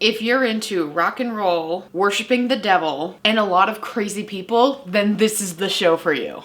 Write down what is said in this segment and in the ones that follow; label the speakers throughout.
Speaker 1: If you're into rock and roll, worshiping the devil, and a lot of crazy people, then this is the show for you.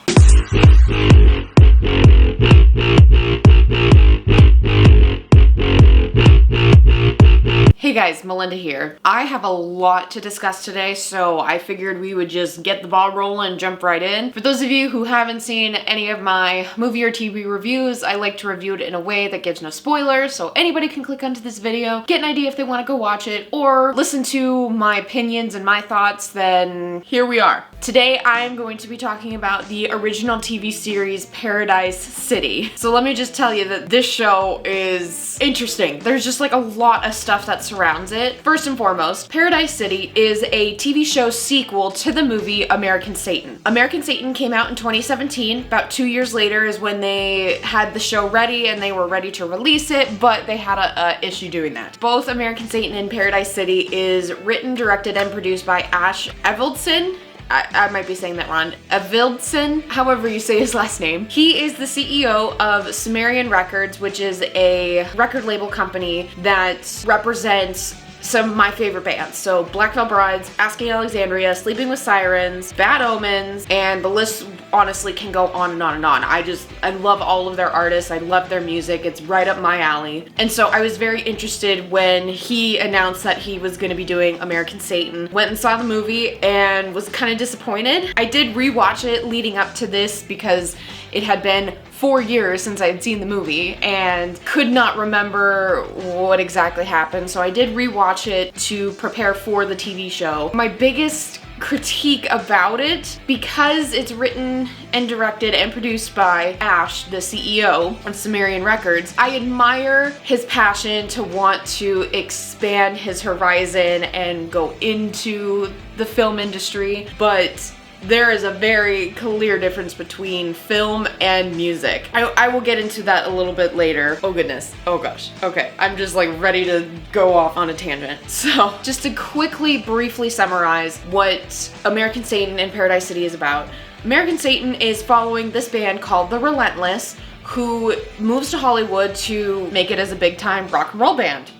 Speaker 1: Hey guys, Melinda here. I have a lot to discuss today, so I figured we would just get the ball rolling and jump right in. For those of you who haven't seen any of my movie or TV reviews, I like to review it in a way that gives no spoilers, so anybody can click onto this video, get an idea if they want to go watch it, or listen to my opinions and my thoughts, then here we are. Today I'm going to be talking about the original TV series Paradise City. So let me just tell you that this show is interesting. There's just like a lot of stuff that surrounds it. First and foremost, Paradise City is a TV show sequel to the movie American Satan. American Satan came out in 2017. About 2 years later is when they had the show ready and they were ready to release it, but they had a issue doing that. Both American Satan and Paradise City is written, directed, and produced by Ash Avildsen. I might be saying that wrong. Avildsen, however you say his last name. He is the CEO of Sumerian Records, which is a record label company that represents some of my favorite bands. So Black Veil Brides, Asking Alexandria, Sleeping with Sirens, Bad Omens, and the list honestly can go on and on and on. I love all of their artists. I love their music. It's right up my alley. And so I was very interested when he announced that he was going to be doing American Satan. Went and saw the movie and was kind of disappointed. I did rewatch it leading up to this because it had been 4 years since I had seen the movie and could not remember what exactly happened. So I did rewatch it to prepare for the TV show. My biggest critique about it, because it's written and directed and produced by Ash, the CEO of Sumerian Records, I admire his passion to want to expand his horizon and go into the film industry, but there is a very clear difference between film and music. I will get into that a little bit later. Oh goodness. Oh gosh. Okay. I'm just like ready to go off on a tangent. So just to quickly, briefly summarize what American Satan and Paradise City is about. American Satan is following this band called The Relentless, who moves to Hollywood to make it as a big time rock and roll band.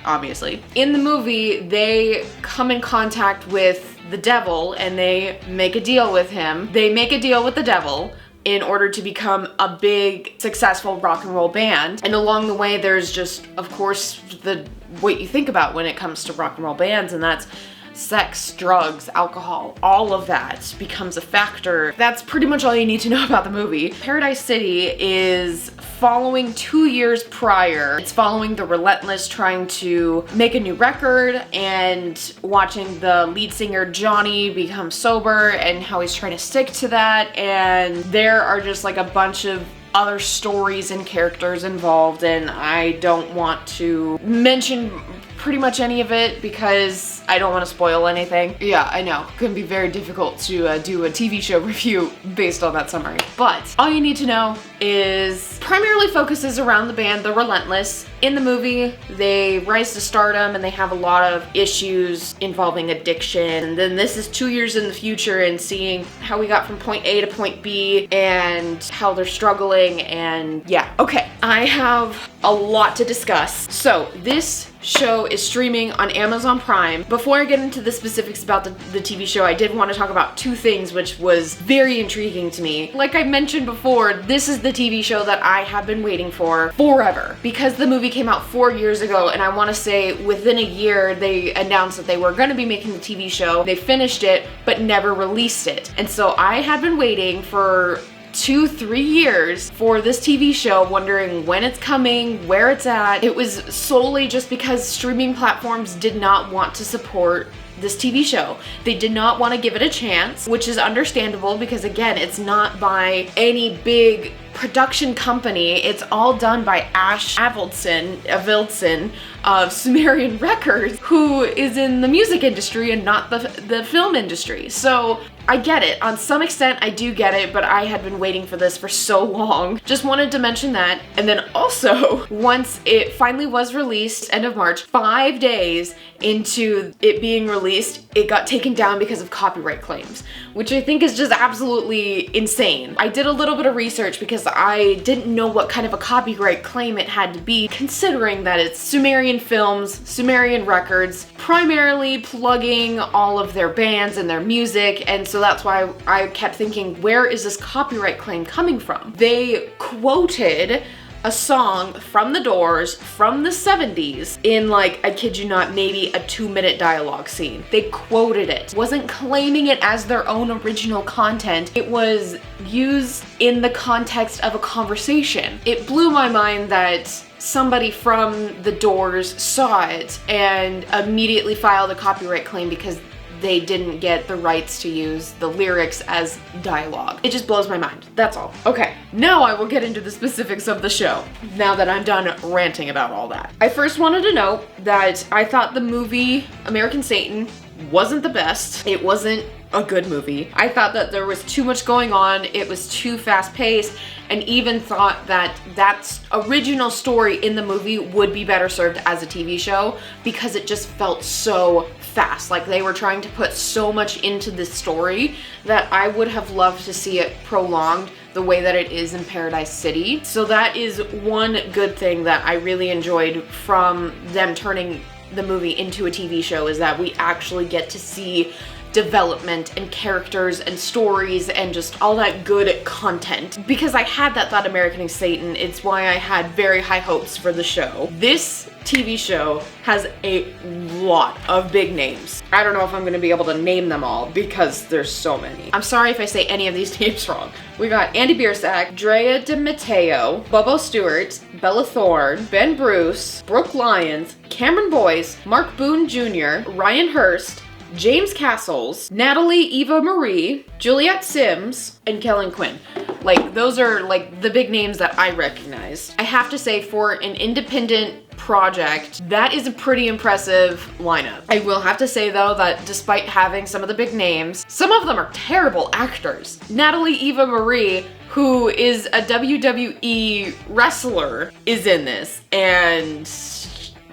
Speaker 1: Obviously. In the movie, they come in contact with the devil and they make a deal with him. They make a deal with the devil in order to become a big, successful rock and roll band. And along the way, there's just, of course, what you think about when it comes to rock and roll bands, and that's sex, drugs, alcohol, all of that becomes a factor. That's pretty much all you need to know about the movie. Paradise City is following 2 years prior. It's following the Relentless trying to make a new record and watching the lead singer Johnny become sober and how he's trying to stick to that. And there are just like a bunch of other stories and characters involved, and I don't want to mention pretty much any of it because I don't want to spoil anything. Yeah, I know. It can be very difficult to do a TV show review based on that summary. But all you need to know is primarily focuses around the band The Relentless. In the movie, they rise to stardom and they have a lot of issues involving addiction. And then this is 2 years in the future and seeing how we got from point A to point B and how they're struggling, and yeah. Okay, I have a lot to discuss. So this show is streaming on Amazon Prime. Before I get into the specifics about the TV show, I did want to talk about two things which was very intriguing to me. Like I mentioned before, this is the TV show that I have been waiting for forever because the movie came out 4 years ago, and I want to say within a year they announced that they were going to be making the TV show. They finished it but never released it. And so I had been waiting for 2-3 years for this TV show, wondering when it's coming, where it's at. It was solely just because streaming platforms did not want to support this TV show. They did not want to give it a chance, which is understandable because again, it's not by any big production company. It's all done by Ash Avildsen of Sumerian Records, who is in the music industry and not the film industry. So I get it. On some extent, I do get it, but I had been waiting for this for so long. Just wanted to mention that. And then also, once it finally was released, end of March, 5 days into it being released, it got taken down because of copyright claims, which I think is just absolutely insane. I did a little bit of research because because I didn't know what kind of a copyright claim it had to be, considering that it's Sumerian Films, Sumerian Records, primarily plugging all of their bands and their music, and so that's why I kept thinking, where is this copyright claim coming from? They quoted a song from The Doors from the 70s in, like, I kid you not, maybe a 2-minute dialogue scene. They quoted it. Wasn't claiming it as their own original content. It was used in the context of a conversation. It blew my mind that somebody from The Doors saw it and immediately filed a copyright claim because they didn't get the rights to use the lyrics as dialogue. It just blows my mind. That's all. Okay, now I will get into the specifics of the show, now that I'm done ranting about all that. I first wanted to note that I thought the movie American Satan wasn't the best. It wasn't a good movie. I thought that there was too much going on. It was too fast-paced, and even thought that that original story in the movie would be better served as a TV show because it just felt so fast. Like they were trying to put so much into this story that I would have loved to see it prolonged the way that it is in Paradise City. So that is one good thing that I really enjoyed from them turning the movie into a TV show, is that we actually get to see development and characters and stories and just all that good content. Because I had that thought American Satan, it's why I had very high hopes for the show. This TV show has a lot of big names. I don't know if I'm gonna be able to name them all because there's so many. I'm sorry if I say any of these names wrong. We got Andy Biersack, Drea de Matteo, Bobo Stewart, Bella Thorne, Ben Bruce, Brooke Lyons, Cameron Boyce, Mark Boone Jr., Ryan Hurst, James Castles, Natalie Eva Marie, Juliette Sims, and Kellen Quinn. Like, those are like the big names that I recognized. I have to say, for an independent project, that is a pretty impressive lineup. I will have to say though that despite having some of the big names, some of them are terrible actors. Natalie Eva Marie, who is a WWE wrestler, is in this and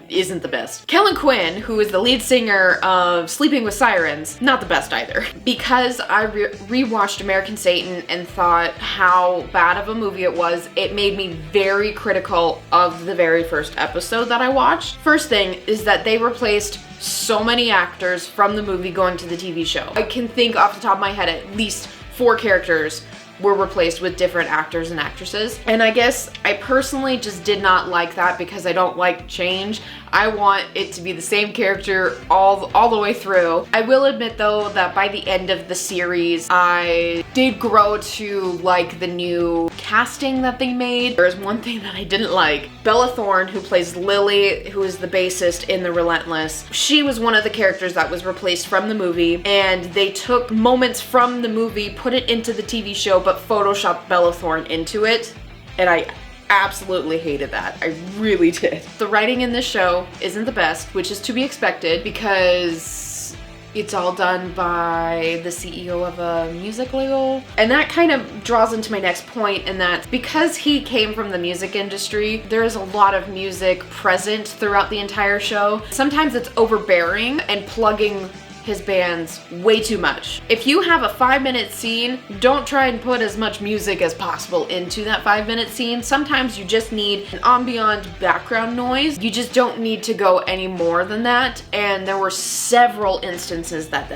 Speaker 1: isn't the best. Kellen Quinn, who is the lead singer of Sleeping with Sirens, not the best either. Because I rewatched American Satan and thought how bad of a movie it was, it made me very critical of the very first episode that I watched. First thing is that they replaced so many actors from the movie going to the TV show. I can think off the top of my head at least 4 characters were replaced with different actors and actresses. And I guess I personally just did not like that because I don't like change. I want it to be the same character all the way through. I will admit though that by the end of the series, I did grow to like the new casting that they made. There's one thing that I didn't like. Bella Thorne, who plays Lily, who is the bassist in The Relentless, she was one of the characters that was replaced from the movie, and they took moments from the movie, put it into the TV show, but photoshopped Bella Thorne into it, and I absolutely hated that. I really did. The writing in this show isn't the best, which is to be expected because it's all done by the CEO of a music label. And that kind of draws into my next point, in that because he came from the music industry, there's a lot of music present throughout the entire show. Sometimes it's overbearing and plugging his bands way too much. If you have a 5-minute scene, don't try and put as much music as possible into that 5-minute scene. Sometimes you just need an ambient background noise. You just don't need to go any more than that. And there were several instances that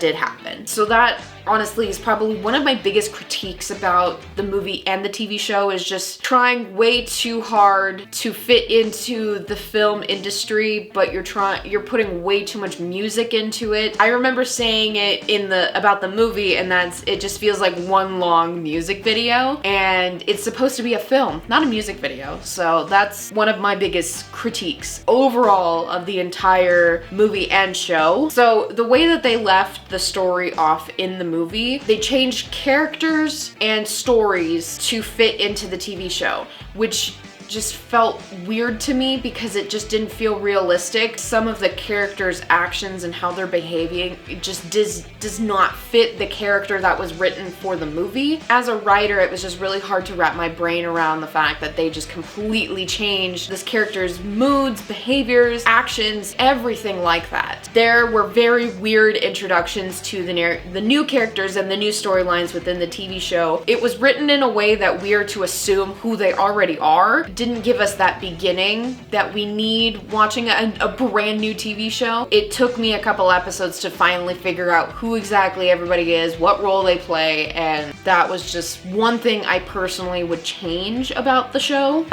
Speaker 1: did happen. So that honestly is probably one of my biggest critiques about the movie and the TV show, is just trying way too hard to fit into the film industry, but you're putting way too much music into it. I remember saying it about the movie, and it just feels like one long music video, and it's supposed to be a film, not a music video. So that's one of my biggest critiques overall of the entire movie and show. So the way that they left the story off in the movie, they changed characters and stories to fit into the TV show, which just felt weird to me because it just didn't feel realistic. Some of the characters' actions and how they're behaving, it just does not fit the character that was written for the movie. As a writer, it was just really hard to wrap my brain around the fact that they just completely changed this character's moods, behaviors, actions, everything like that. There were very weird introductions to the new characters and the new storylines within the TV show. It was written in a way that we are to assume who they already are. It didn't give us that beginning that we need watching a brand new TV show. It took me a couple episodes to finally figure out who exactly everybody is, what role they play, and that was just one thing I personally would change about the show.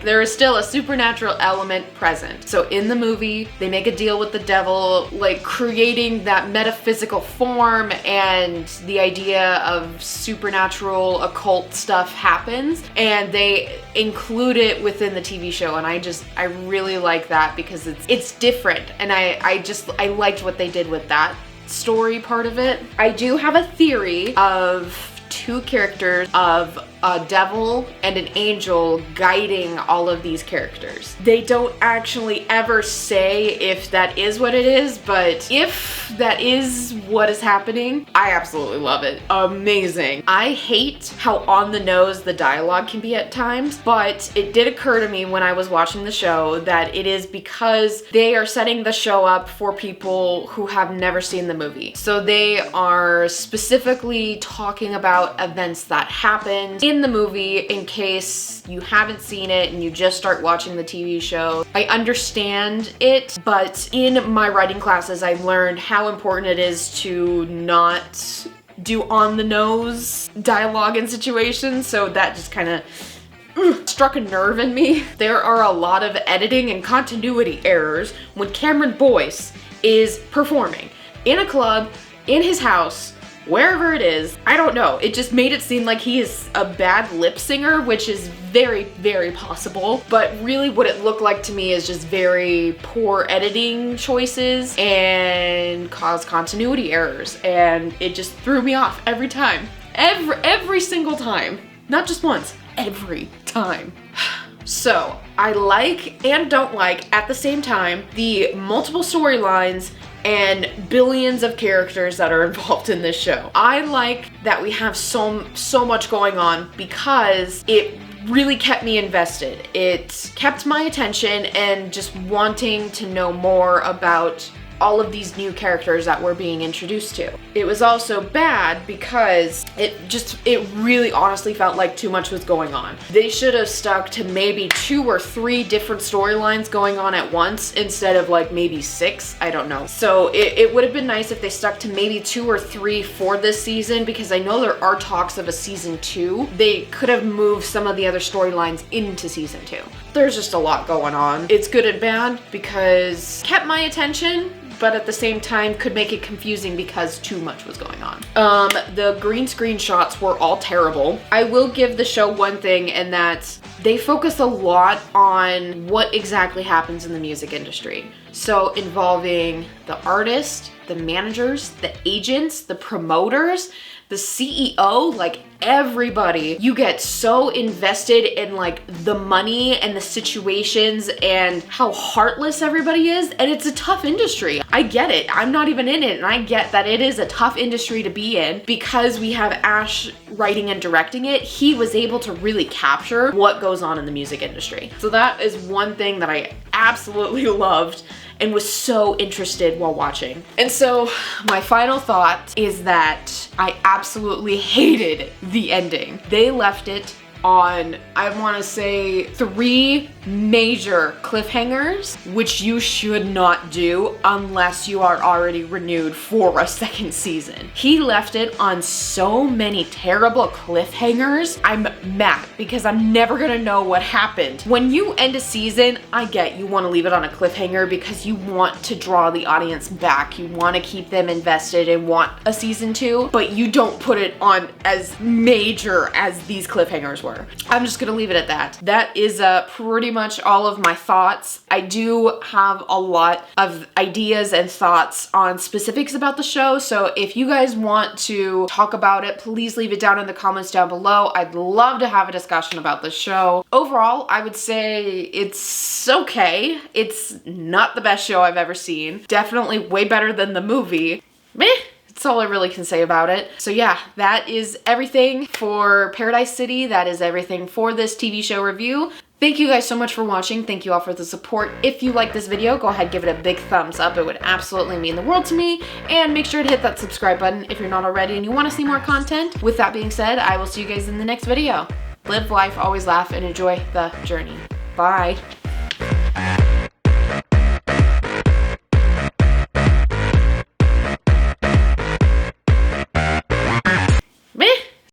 Speaker 1: There is still a supernatural element present. So in the movie, they make a deal with the devil, like creating that metaphysical form, and the idea of supernatural occult stuff happens, and they include it within the TV show, and I really like that because it's different, and I liked what they did with that story part of it. I do have a theory of two characters, of a devil and an angel guiding all of these characters. They don't actually ever say if that is what it is, but if that is what is happening, I absolutely love it. Amazing. I hate how on the nose the dialogue can be at times, but it did occur to me when I was watching the show that it is because they are setting the show up for people who have never seen the movie. So they are specifically talking about events that happened in the movie in case you haven't seen it and you just start watching the TV show. I understand it, but in my writing classes, I learned how important it is to not do on the nose dialogue in situations, so that just kind of struck a nerve in me. There are a lot of editing and continuity errors when Cameron Boyce is performing in a club, in his house, wherever it is. I don't know. It just made it seem like he is a bad lip singer, which is very, very possible. But really what it looked like to me is just very poor editing choices and caused continuity errors. And it just threw me off every time. Every single time. Not just once. Every time. So I like and don't like at the same time the multiple storylines and billions of characters that are involved in this show. I like that we have so much going on because it really kept me invested. It kept my attention and just wanting to know more about all of these new characters that we're being introduced to. It was also bad because it really honestly felt like too much was going on. They should have stuck to maybe 2 or 3 different storylines going on at once instead of like maybe 6, I don't know. So it would have been nice if they stuck to maybe 2 or 3 for this season, because I know there are talks of a season 2. They could have moved some of the other storylines into season 2. There's just a lot going on. It's good and bad because it kept my attention, but at the same time could make it confusing because too much was going on. The green screen shots were all terrible. I will give the show one thing, and that they focus a lot on what exactly happens in the music industry. So involving the artist, the managers, the agents, the promoters, the CEO, like everybody. You get so invested in like the money and the situations and how heartless everybody is, and it's a tough industry. I get it. I'm not even in it, and I get that it is a tough industry to be in. Because we have Ash writing and directing it, he was able to really capture what goes on in the music industry. So that is one thing that I absolutely loved and was so interested while watching. And so my final thought is that I absolutely hated the ending. They left it on, I want to say, 3 major cliffhangers, which you should not do unless you are already renewed for a second season. He left it on so many terrible cliffhangers. I'm mad because I'm never gonna know what happened. When you end a season, I get you want to leave it on a cliffhanger because you want to draw the audience back. You want to keep them invested and want a season 2, but you don't put it on as major as these cliffhangers were. were. I'm just gonna leave it at that. That is pretty much all of my thoughts. I do have a lot of ideas and thoughts on specifics about the show, so if you guys want to talk about it, please leave it down in the comments down below. I'd love to have a discussion about the show. Overall, I would say it's okay. It's not the best show I've ever seen. Definitely way better than the movie. Meh. That's all I really can say about it. So yeah, that is everything for Paradise City. That is everything for this TV show review. Thank you guys so much for watching. Thank you all for the support. If you like this video, go ahead, give it a big thumbs up. It would absolutely mean the world to me. And make sure to hit that subscribe button if you're not already and you want to see more content. With that being said, I will see you guys in the next video. Live life, always laugh, and enjoy the journey. Bye.